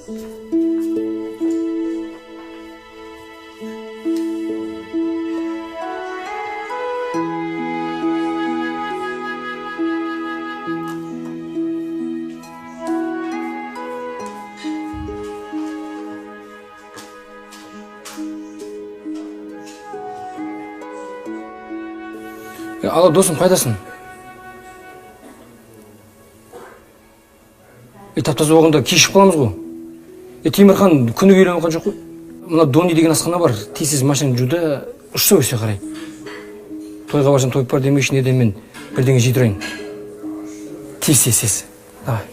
Алло, досым, қайдасың? Тап-таза болғанда кешіп қаламыз ғой. Темірхан күні үйленіп қалған жоқ қой. Мына Дони деген асхана бар, тез машина жуда, ұшса өсе қарай. Тойға барсам тойып бар демейшін еден мен бірдеңе жей тұрайын. Тез. Давай.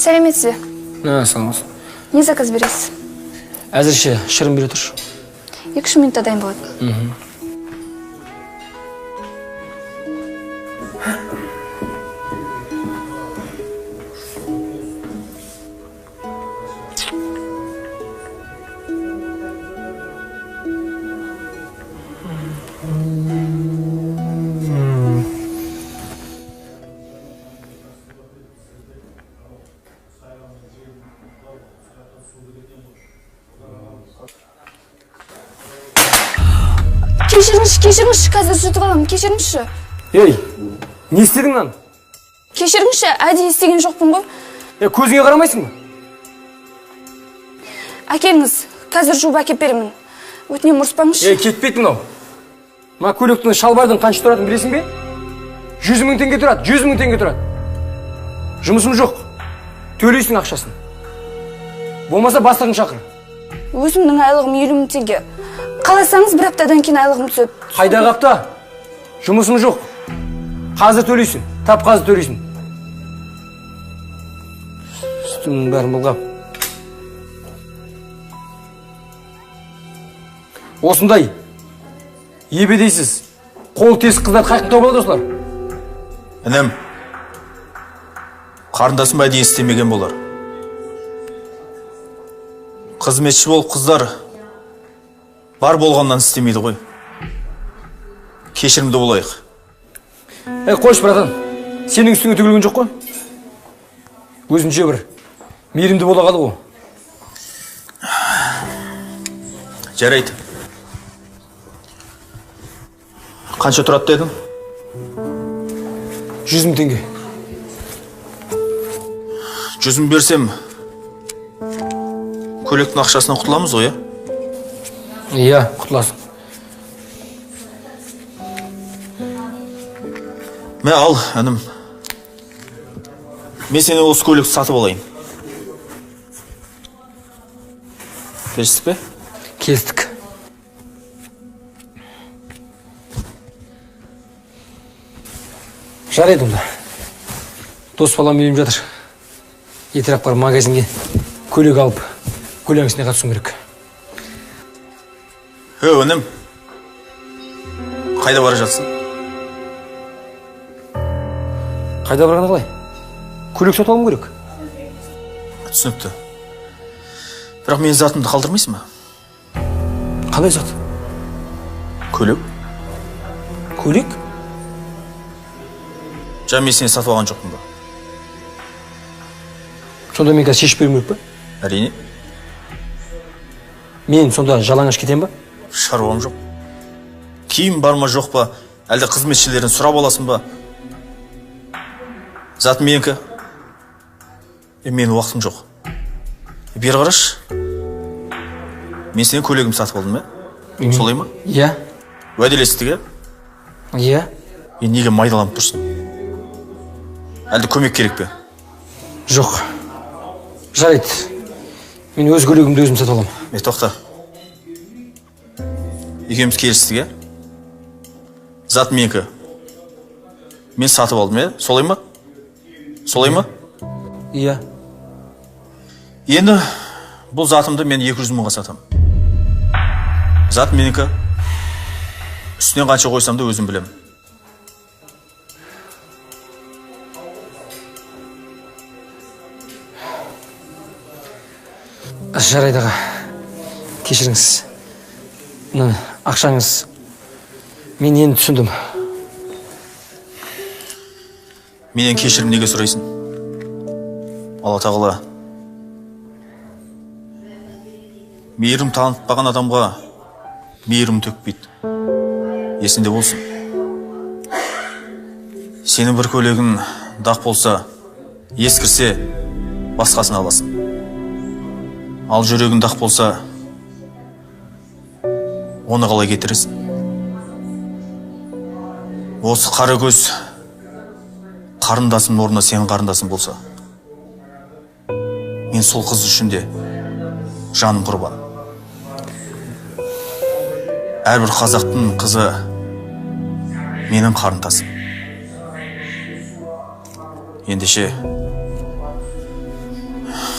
Сәлеметсіз бе? Саламатсыз. Не заказ бересіз? Әзірше шырын бере тұршы. 2-3 минутта дайын болады. Кешіріңізші, қазір жұтып аламын, кешіріңізші. Ей, не істедің lan? Кешіріңізші, әдейі істеген жоқпын ғой. Көзіңе қарамайсың ба? Әкеліңіз, қазір жуып әкеп беремін. Өтінем ұрыспаңызшы. Кетпейді мынау. Ма көйлектің шалбардың қанша тұратынын білесің бе? 100 000 теңге тұрады, 100 000 теңге тұрады. Жұмысым жоқ. Төлейсің ақшасын. Болмаса бастығын шақыр. Өзімнің айлығым 50 000 теңге. Қаласаңыз бір аптадан кейін айлығым түсіп. Қайдағы апта? Жұмысым жоқ. Қазір төлейсің. Тап қазір төлейсің. Үстімнің бәрін бұлғап. Осындай ебедейсіз, қол тесік қыздар қайқын тауып алады осылар. Інім, қарындасым әдейі істемеген болар. Қызметші болып қыздар бар болғаннан істемейді ғой. Кешірімді болайық. Қойш, братан, сенің үстіңе төгілген жоқ қой? Өзінше бір мейірімді бола қалды ғой. Жарайды. Қанша тұрады дедің? 100 000 теңге. 100 000 берсем, көйлектің ақшасынан құтыламыз ғой, я? Иә, құтыласың. Мә ал, әнім. Мен сені осы көйлекті сатып алайын. Келістік пе? Келістік. Жарайды онда. Дос балам үйленіп жатыр. Етірек бар магазинге көйлек алып, көйлеңісіне қатысуым керек. Өнім, қайда бара жатсың? Қайда барғаны қалай? Көйлек сатып алуым керек. Түсінікті. Бірақ мен затымды қалдырмайсың ба? Қандай зат? Көйлек? Көйлек? Мен сені сатып алған жоқпын ба? Сонда мен қазір шешіп беруім керек па? Әрине. Мен сонда жалаңаш кетем ба? Шаруам жоқ. Киім бар ма жоқ па, әлде қызметшілерін сұрап аласың ба? Зат менікі. Менің уақытым жоқ. Бері қараш. Мен сенен көйлегімді сатып алдым, солай ма? Иә. Уәделестік, Иә. Неге майдаланып тұрсың? Әлде көмек керек пе? Жоқ. Жарайды. Мен өз көйлегімді өзім сатып аламын. Тоқта. Екеуміз келістік, Зат менікі. Мен сатып алдым, солай ма? Солай ма? Иә. Енді бұл затымды мен 200 000-ға сатам. Зат менікі. Үстінен қанша қойсам да өзім білем. Жарайды аға, кешіріңіз. Мына ақшаңыз, мен енді түсіндім. Менен кешірім неге сұрайсың? Алла тағала мейірім танытпаған адамға мейірім төкпейді. Есінде болсын. Сенің бір көйлегің дақ болса, ескірсе, басқасын аласың. Ал жүрегің дақ болса, оны қалай кетіресің? Осы қара көз қарындасым орнына сенің қарындасың болса, мен сол қыз үшін де жаным құрбан. Әрбір қазақтың қызы менің қарындасым. Ендеше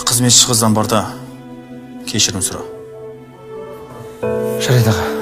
қызметші қыздан барда кешірім сұра. Жарайды аға.